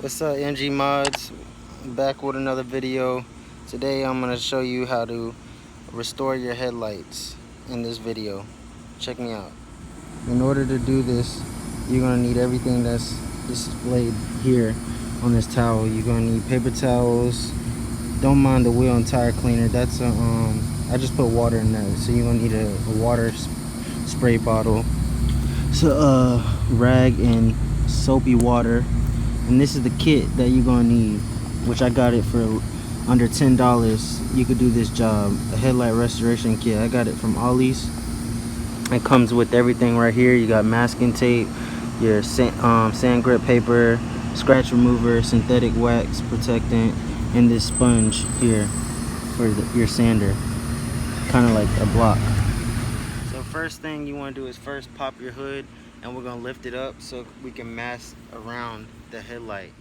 What's up, MG Mods? Back with another video. Today I'm going to show you how to restore your headlights in this video. Check me out. In order to do this, you're going to need everything that's displayed here on this towel. You're going to need paper towels. Don't mind the wheel and tire cleaner. That's I just put water in that. So you're going to need a water spray bottle. So rag and soapy water. And this is the kit that you're gonna need, which I got it for under $10. You could do this job. A headlight restoration kit. I got it from Ollie's. It comes with everything right here. You got masking tape, your sand grip paper, scratch remover, synthetic wax protectant, and this sponge here for your sander, kind of like a block. So first thing you want to do is first pop your hood, and we're going to lift it up so we can mask around the headlight.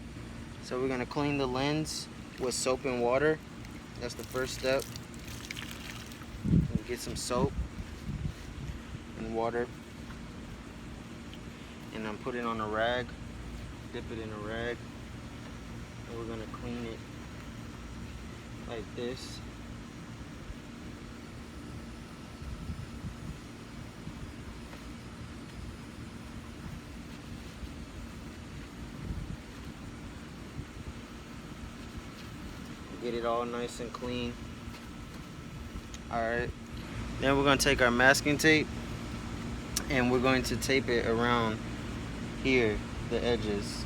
So we're going to clean the lens with soap and water. That's the first step. We'll get some soap and water, and then put it on a rag, dip it in a rag, and we're going to clean it like this. Get it all nice and clean. Alright, then we're going to take our masking tape and we're going to tape it around here, the edges.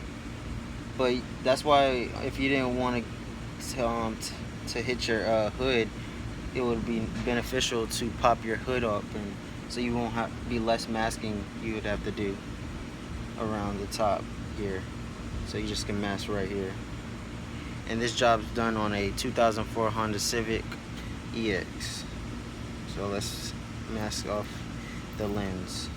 But that's why if you didn't want to hit your hood, it would be beneficial to pop your hood up, and so you won't have be less masking you would have to do around the top here. So you just can mask right here. And this job's done on a 2004 Honda Civic EX. So let's mask off the lens.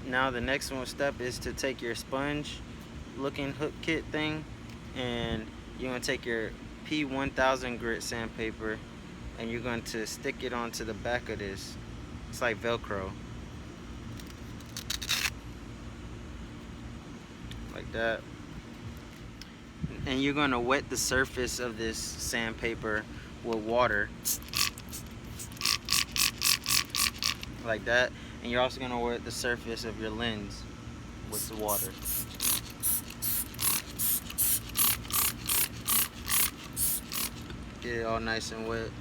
Now the next step is to take your sponge looking hook kit thing, and you're going to take your P1000 grit sandpaper and you're going to stick it onto the back of this. It's like Velcro, like that. And you're going to wet the surface of this sandpaper with water, like that. And you're also going to wet the surface of your lens with the water. Get it all nice and wet.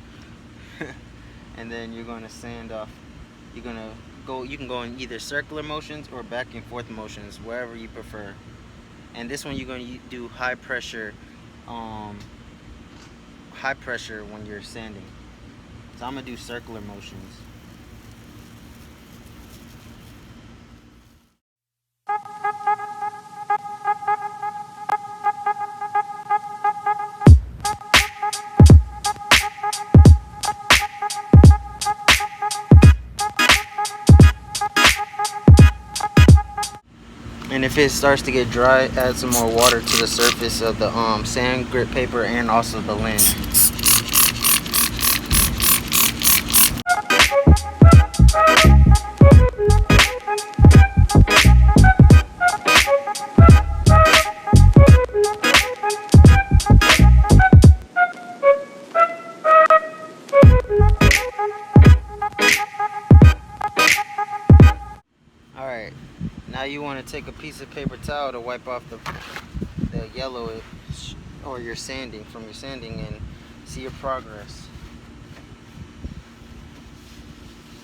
And then you're going to sand off. You can go in either circular motions or back and forth motions, wherever you prefer. And this one you're going to do high pressure when you're sanding. So I'm going to do circular motions. And if it starts to get dry, add some more water to the surface of the sand grip paper and also the lens. Alright, now you want to take a piece of paper towel to wipe off the yellow or your sanding from your sanding and see your progress.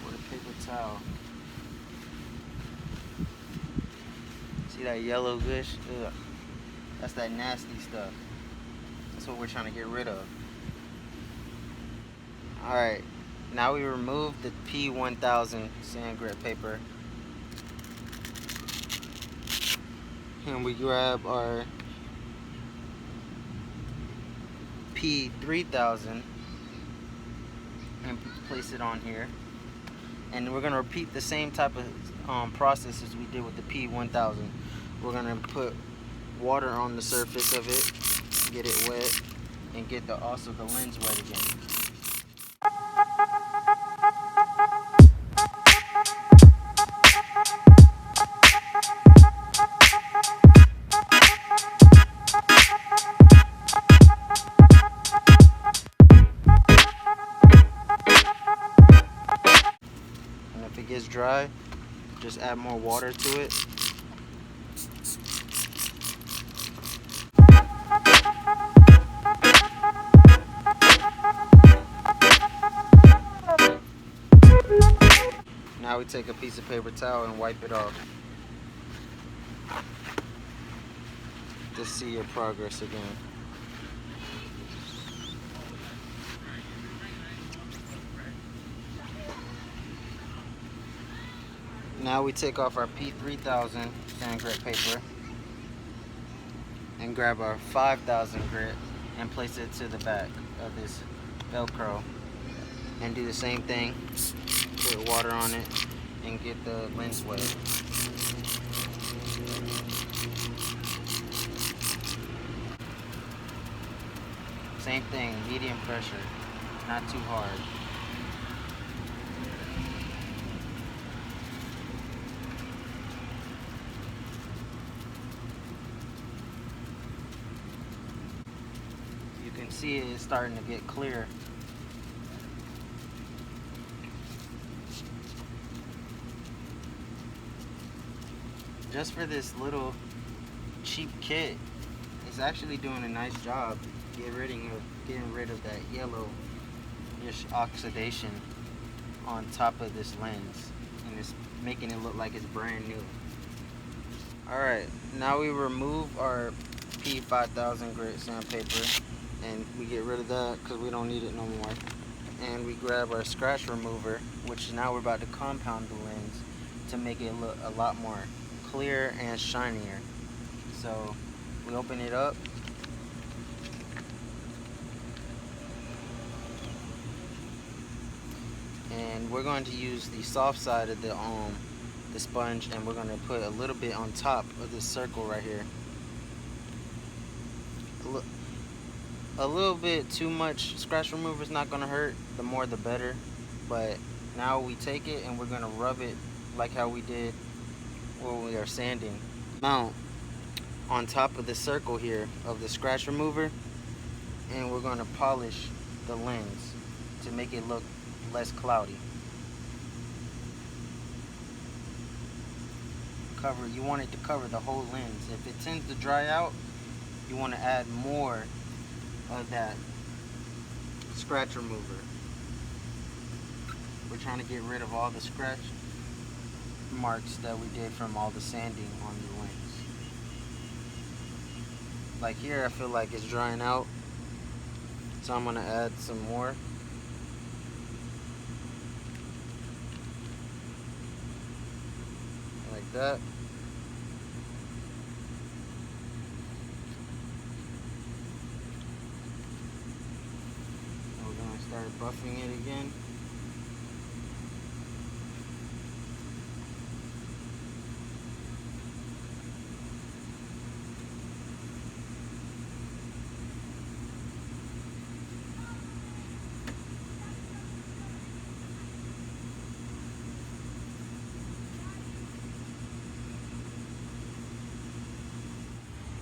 With a paper towel. See that yellow gush? Ugh. That's that nasty stuff. That's what we're trying to get rid of. Alright, now we remove the P1000 sand grit paper. And we grab our P3000 and place it on here. And we're going to repeat the same type of process as we did with the P1000. We're going to put water on the surface of it, get it wet, and get also the lens wet again. And if it gets dry, just add more water to it. Now we take a piece of paper towel and wipe it off. To see your progress again. Now we take off our P3000 sand grit paper and grab our 5000 grit and place it to the back of this Velcro and do the same thing. Put water on it and get the lens wet. Same thing, medium pressure, not too hard. You can see it is starting to get clear. Just for this little cheap kit, it's actually doing a nice job getting rid of that yellowish oxidation on top of this lens, and it's making it look like it's brand new. Alright, now we remove our P5000 grit sandpaper and we get rid of that because we don't need it no more. And we grab our scratch remover, which now we're about to compound the lens to make it look a lot more clear and shinier. So we open it up. And we're going to use the soft side of the sponge, and we're going to put a little bit on top of this circle right here. A little bit too much scratch remover is not going to hurt. The more the better. But now we take it and we're going to rub it like how we did when we are sanding. Now on top of the circle here of the scratch remover, and we're going to polish the lens to make it look less cloudy. You want it to cover the whole lens. If it tends to dry out, you want to add more of that scratch remover. We're trying to get rid of all the scratch marks that we did from all the sanding on the lens. Like here, I feel like it's drying out, so I'm going to add some more. Like that. And we're going to start buffing it again.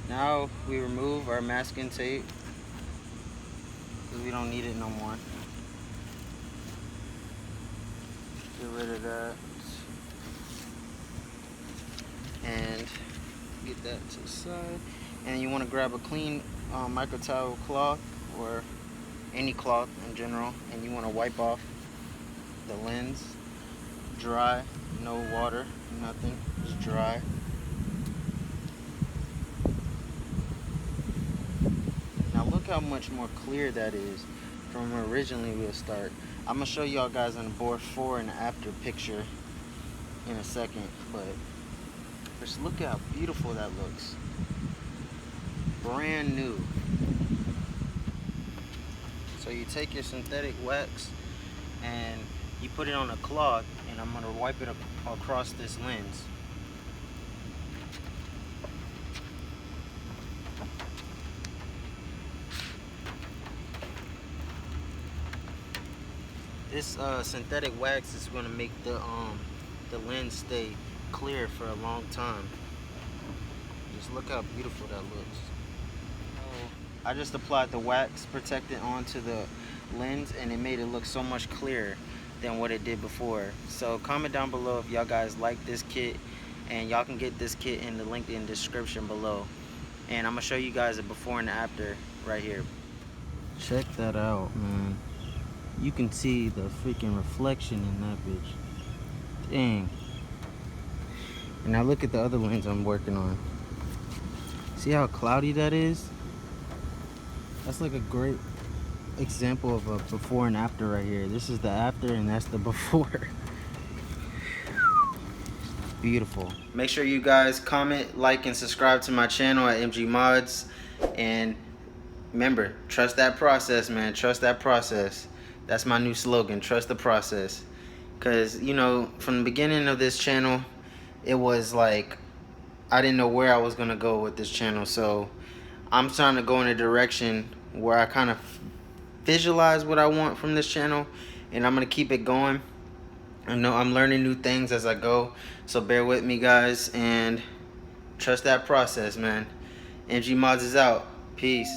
Now we remove our masking tape because we don't need it no more. Get rid of that. and get that to the side. And you want to grab a clean micro towel cloth or any cloth in general, and you want to wipe off the lens. Dry, no water, nothing, just dry. Now look how much more clear that is from where originally we'll start. I'm gonna show y'all guys on the before and after picture in a second, but just look how beautiful that looks. Brand new. So you take your synthetic wax and you put it on a cloth, and I'm gonna wipe it across this lens. This synthetic wax is gonna make the lens stay clear for a long time. Just look how beautiful that looks. I just applied the wax protectant onto the lens, and it made it look so much clearer than what it did before. So comment down below if y'all guys like this kit, and y'all can get this kit in the link in the description below. And I'm gonna show you guys a before and after right here. Check that out, man. You can see the freaking reflection in that bitch. Dang. And now look at the other lens I'm working on. See how cloudy that is? That's like a great example of a before and after right here. This is the after and that's the before. Beautiful. Make sure you guys comment, like, and subscribe to my channel at MG Mods. And remember, trust that process, man. Trust that process. That's my new slogan, trust the process. Because, you know, from the beginning of this channel, it was like, I didn't know where I was going to go with this channel. So I'm trying to go in a direction where I kind of visualize what I want from this channel, and I'm going to keep it going. I know I'm learning new things as I go, so bear with me, guys, and trust that process, man. MG Mods is out. Peace.